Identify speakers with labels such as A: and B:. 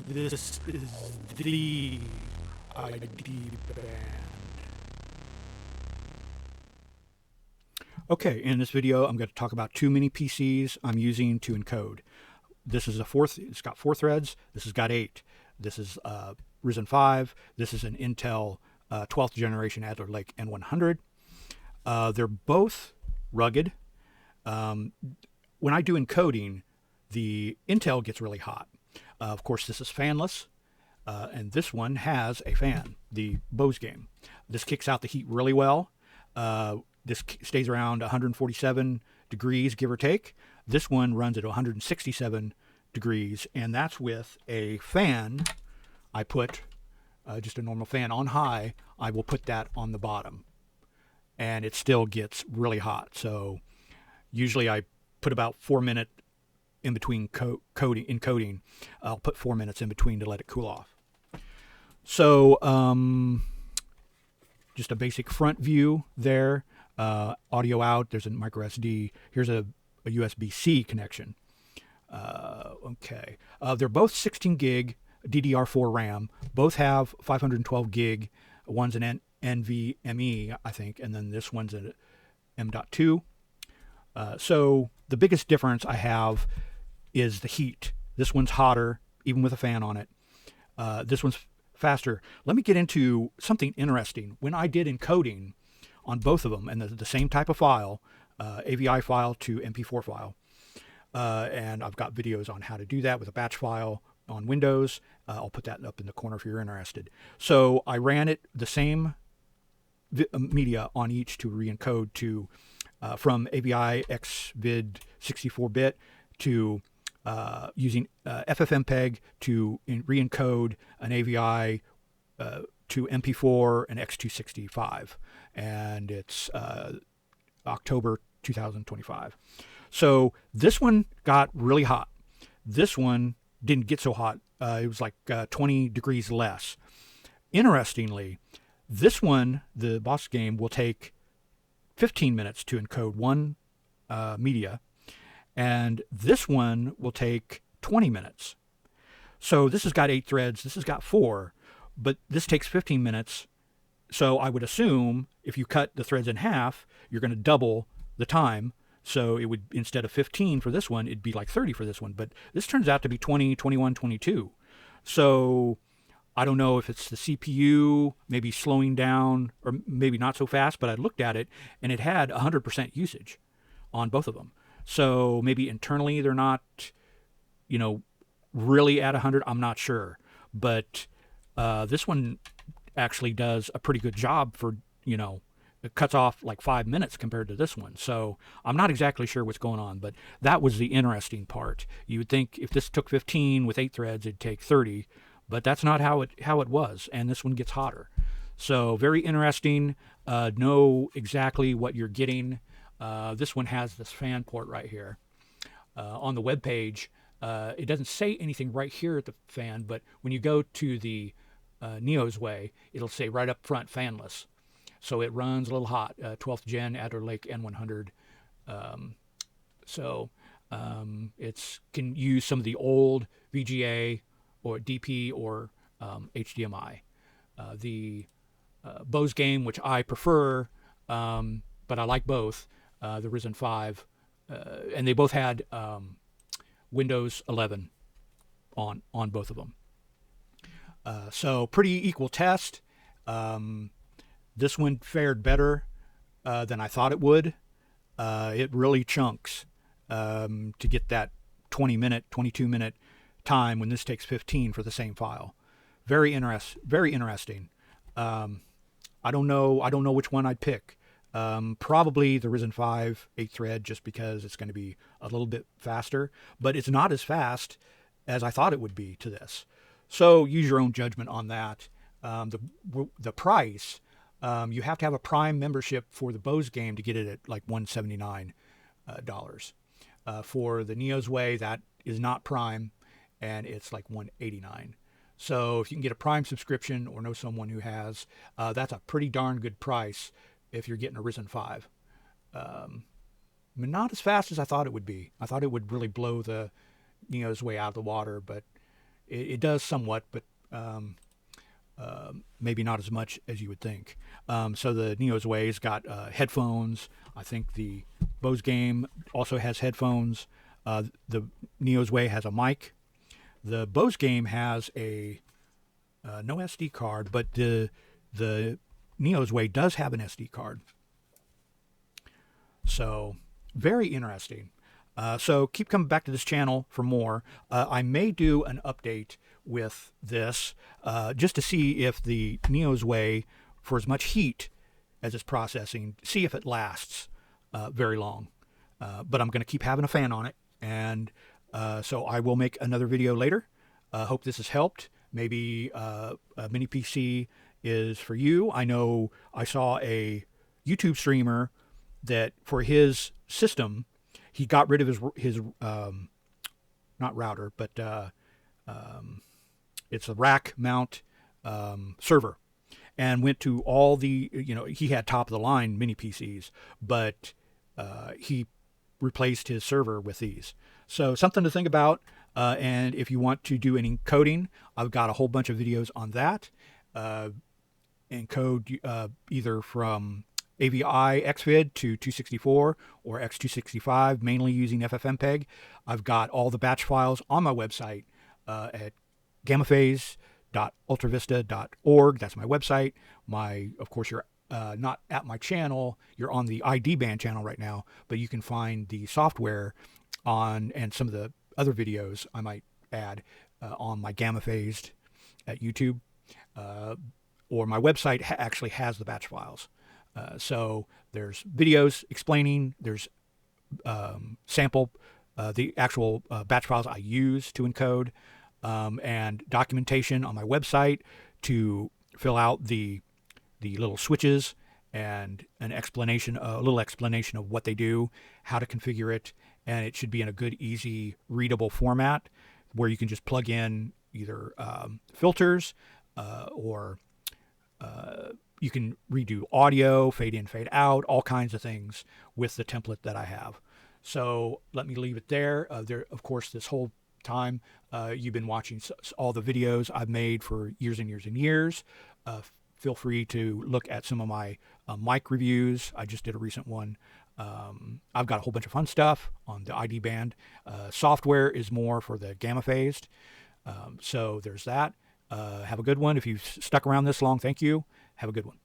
A: This is the ID band. Okay, in this video, I'm going to talk about two mini PCs I'm using to encode. This is it's got 4 threads. This has got 8. This is Ryzen 5. This is an Intel 12th generation Adder Lake N100. They're both rugged. When I do encoding, the Intel gets really hot. Of course, this is fanless, and this one has a fan, the Bosgame. This kicks out the heat really well. This stays around 147 degrees, give or take. This one runs at 167 degrees, and that's with a fan. I put just a normal fan on high. I will put that on the bottom, and it still gets really hot. So usually I put about 4 minutes in between encoding. I'll put 4 minutes in between to let it cool off. So just a basic front view there. Audio out, there's a micro SD. Here's a USB-C connection. Okay. They're both 16 gig DDR4 RAM. Both have 512 gig. One's an NVMe, I think, and then this one's an M.2. So the biggest difference I have is the heat. This one's hotter, even with a fan on it. This one's faster. Let me get into something interesting. When I did encoding on both of them, and the same type of file, AVI file to MP4 file, and I've got videos on how to do that with a batch file on Windows. I'll put that up in the corner if you're interested. So I ran it the same media on each to re-encode to from AVI XVID 64-bit to using FFmpeg to re-encode an AVI to MP4 and X265, and it's October 2025. So this one got really hot. This one didn't get so hot. It was like 20 degrees less. Interestingly, this one, the Bosgame, will take 15 minutes to encode one media, and this one will take 20 minutes. So this has got 8 threads, this has got 4, but this takes 15 minutes. So I would assume if you cut the threads in half, you're going to double the time. So it would, instead of 15 for this one, it'd be like 30 for this one. But this turns out to be 20, 21, 22. So I don't know if it's the CPU maybe slowing down or maybe not so fast, but I looked at it and it had 100% usage on both of them. So maybe internally they're not, really at 100. I'm not sure. But this one actually does a pretty good job for, it cuts off like 5 minutes compared to this one. So I'm not exactly sure what's going on, but that was the interesting part. You would think if this took 15 with 8 threads, it'd take 30, but that's not how it was. And this one gets hotter. So very interesting. Know exactly what you're getting. This one has this fan port right here. On the web page, it doesn't say anything right here at the fan, but when you go to the Neosway, it'll say right up front fanless. So it runs a little hot, 12th gen Adder Lake N100. It can use some of the old VGA or DP or HDMI. The Bosgame, which I prefer, but I like both, the Ryzen 5, and they both had Windows 11 on both of them. So pretty equal test. This one fared better than I thought it would. It really chunks to get that 20-minute, 22-minute time when this takes 15 for the same file. Very interesting. I don't know which one I'd pick. Probably the Ryzen 5 8-thread, just because it's going to be a little bit faster, but it's not as fast as I thought it would be to this. So use your own judgment on that. The price, you have to have a Prime membership for the Bosgame to get it at like $179. For the Neosway, that is not Prime, and it's like $189. So if you can get a Prime subscription or know someone who has, that's a pretty darn good price if you're getting a Ryzen 5. Not as fast as I thought it would be. I thought it would really blow the Neosway out of the water, but it does somewhat, but maybe not as much as you would think. So the Neosway's got headphones. I think the Bosgame also has headphones. The Neosway has a mic. The Bosgame has a no SD card, but the Neosway does have an SD card. So very interesting. So keep coming back to this channel for more. I may do an update with this just to see if the Neosway, for as much heat as it's processing, see if it lasts very long. But I'm going to keep having a fan on it. And so I will make another video later. Hope this has helped. Maybe a mini PC is for you. I know I saw a YouTube streamer that for his system, he got rid of his not router, but it's a rack mount server, and went to all the, he had top of the line mini PCs, but he replaced his server with these. So something to think about. And if you want to do any coding, I've got a whole bunch of videos on that. Encode either from AVI XVID to 264 or X265, mainly using FFmpeg. I've got all the batch files on my website at gammaphase.ultravista.org. That's my website. Of course, you're not at my channel. You're on the ID band channel right now, but you can find the software on, and some of the other videos I might add on my Gamma Phased at YouTube, or my website actually has the batch files. So there's videos explaining, there's sample, the actual batch files I use to encode, and documentation on my website to fill out the little switches, and a little explanation of what they do, how to configure it, and it should be in a good, easy, readable format where you can just plug in either filters or you can redo audio, fade in, fade out, all kinds of things with the template that I have. So let me leave it there. Of course, this whole time you've been watching all the videos I've made for years and years and years. Feel free to look at some of my mic reviews. I just did a recent one. I've got a whole bunch of fun stuff on the ID band. Software is more for the Gamma Phased. So there's that. Have a good one. If you've stuck around this long, thank you. Have a good one.